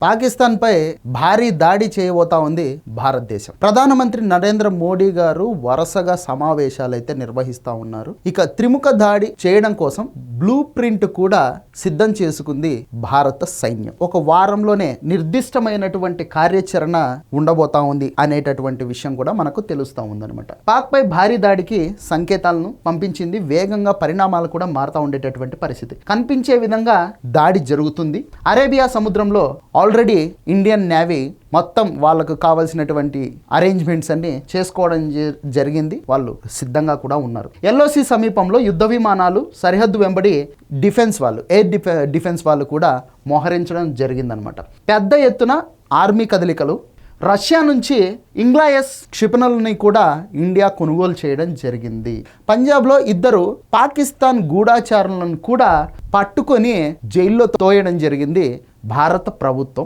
పాకిస్తాన్పై భారీ దాడి చేయబోతా ఉంది భారతదేశం. ప్రధానమంత్రి నరేంద్ర మోడీ గారు వరుసగా సమావేశాలు అయితే నిర్వహిస్తూ ఉన్నారు. ఇక త్రిముఖ దాడి చేయడం కోసం బ్లూ ప్రింట్ కూడా సిద్ధం చేసుకుంది భారత సైన్యం. ఒక వారంలోనే నిర్దిష్టమైనటువంటి కార్యాచరణ ఉండబోతా ఉంది అనేటటువంటి విషయం కూడా మనకు తెలుస్తూ ఉందన్నమాట. పాక్ పై భారీ దాడికి సంకేతాలను పంపించింది. వేగంగా పరిణామాలు కూడా మారుతూ ఉండేటటువంటి పరిస్థితి కనిపించే విధంగా దాడి జరుగుతుంది. అరేబియా సముద్రంలో ఆల్రెడీ ఇండియన్ నేవీ మొత్తం వాళ్ళకు కావాల్సినటువంటి అరేంజ్మెంట్స్ అన్ని చేసుకోవడం జరిగింది. వాళ్ళు సిద్ధంగా కూడా ఉన్నారు. ఎల్ఓసి సమీపంలో యుద్ధ విమానాలు సరిహద్దు వెంబడి డిఫెన్స్ వాళ్ళు ఎయిర్ డిఫెన్స్ వాళ్ళు కూడా మోహరించడం జరిగిందనమాట. పెద్ద ఎత్తున ఆర్మీ కదలికలు. రష్యా నుంచి ఇంగ్లాయస్ క్షిపణులని కూడా ఇండియా కొనుగోలు చేయడం జరిగింది. పంజాబ్లో ఇద్దరు పాకిస్తాన్ గూఢాచారులను కూడా పట్టుకొని జైల్లో తోయడం జరిగింది భారత ప్రభుత్వం.